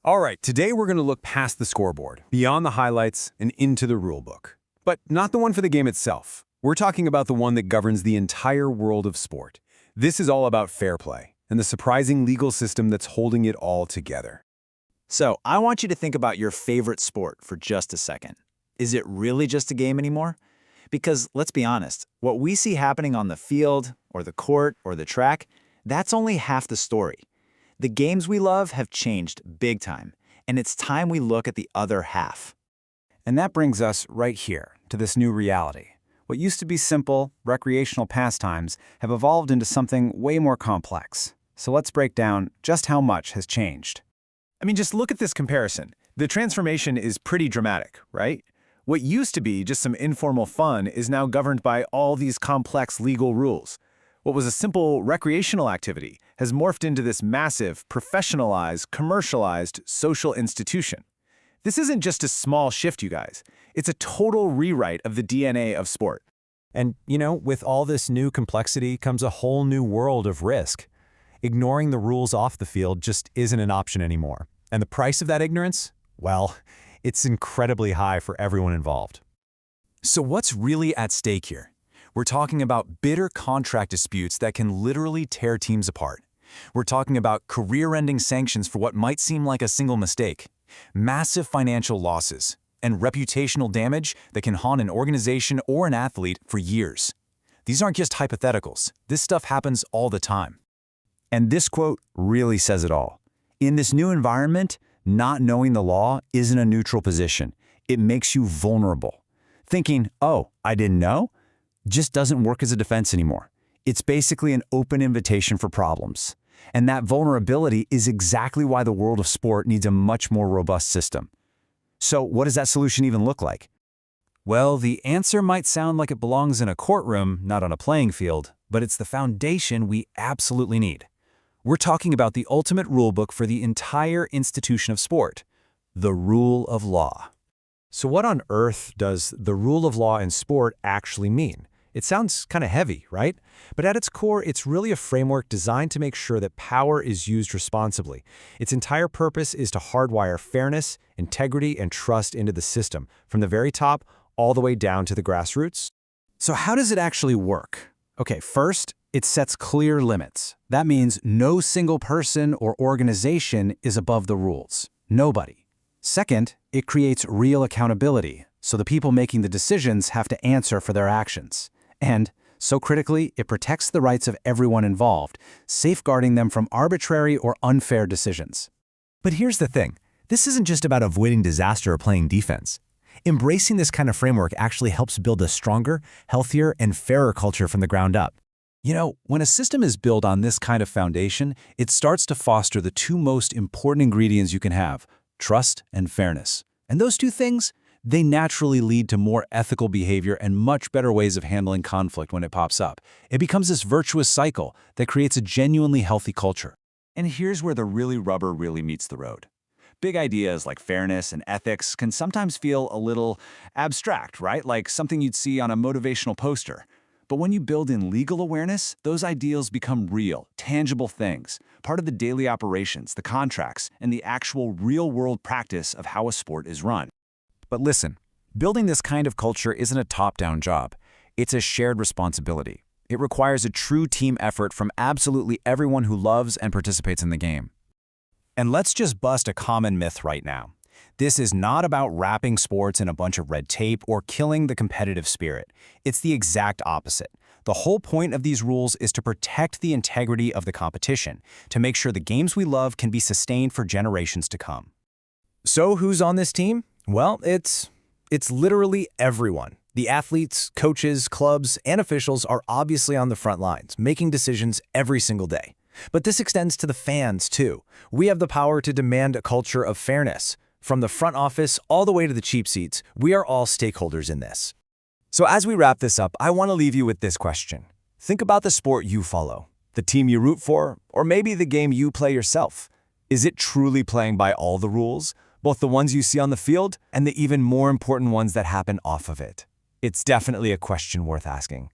All right, today we're going to look past the scoreboard, beyond the highlights, and into the rulebook. But not the one for the game itself. We're talking about the one that governs the entire world of sport. This is all about fair play, and the surprising legal system that's holding it all together. So, I want you to think about your favorite sport for just a second. Is it really just a game anymore? Because, let's be honest, what we see happening on the field, or the court, or the track, that's only half the story. The games we love have changed big time, and it's time we look at the other half. And that brings us right here to this new reality. What used to be simple, recreational pastimes have evolved into something way more complex. So let's break down just how much has changed. I mean, just look at this comparison. The transformation is pretty dramatic, right? What used to be just some informal fun is now governed by all these complex legal rules. What was a simple recreational activity has morphed into this massive, professionalized, commercialized social institution. This isn't just a small shift, you guys. It's a total rewrite of the DNA of sport. And, with all this new complexity comes a whole new world of risk. Ignoring the rules off the field just isn't an option anymore. And the price of that ignorance? Well, it's incredibly high for everyone involved. So what's really at stake here? We're talking about bitter contract disputes that can literally tear teams apart. We're talking about career-ending sanctions for what might seem like a single mistake, massive financial losses, and reputational damage that can haunt an organization or an athlete for years. These aren't just hypotheticals. This stuff happens all the time. And this quote really says it all. In this new environment, not knowing the law isn't a neutral position. It makes you vulnerable. Thinking, oh, I didn't know, just doesn't work as a defense anymore. It's basically an open invitation for problems. And that vulnerability is exactly why the world of sport needs a much more robust system. So what does that solution even look like? Well, the answer might sound like it belongs in a courtroom, not on a playing field, but it's the foundation we absolutely need. We're talking about the ultimate rulebook for the entire institution of sport, the rule of law. So what on earth does the rule of law in sport actually mean? It sounds kind of heavy, right? But at its core, it's really a framework designed to make sure that power is used responsibly. Its entire purpose is to hardwire fairness, integrity, and trust into the system, from the very top all the way down to the grassroots. So how does it actually work? Okay, first, it sets clear limits. That means no single person or organization is above the rules. Nobody. Second, it creates real accountability, so the people making the decisions have to answer for their actions. And, so critically, it protects the rights of everyone involved, safeguarding them from arbitrary or unfair decisions. But here's the thing. This isn't just about avoiding disaster or playing defense. Embracing this kind of framework actually helps build a stronger, healthier, and fairer culture from the ground up. When a system is built on this kind of foundation, it starts to foster the two most important ingredients you can have, trust and fairness. And those two things, they naturally lead to more ethical behavior and much better ways of handling conflict when it pops up. It becomes this virtuous cycle that creates a genuinely healthy culture. And here's where the rubber really meets the road. Big ideas like fairness and ethics can sometimes feel a little abstract, right? Like something you'd see on a motivational poster. But when you build in legal awareness, those ideals become real, tangible things, part of the daily operations, the contracts, and the actual real-world practice of how a sport is run. But listen, building this kind of culture isn't a top-down job. It's a shared responsibility. It requires a true team effort from absolutely everyone who loves and participates in the game. And let's just bust a common myth right now. This is not about wrapping sports in a bunch of red tape or killing the competitive spirit. It's the exact opposite. The whole point of these rules is to protect the integrity of the competition, to make sure the games we love can be sustained for generations to come. So who's on this team? Well, it's literally everyone. The athletes, coaches, clubs, and officials are obviously on the front lines, making decisions every single day. But this extends to the fans, too. We have the power to demand a culture of fairness. From the front office all the way to the cheap seats, we are all stakeholders in this. So as we wrap this up, I want to leave you with this question. Think about the sport you follow, the team you root for, or maybe the game you play yourself. Is it truly playing by all the rules, both the ones you see on the field and the even more important ones that happen off of it? It's definitely a question worth asking.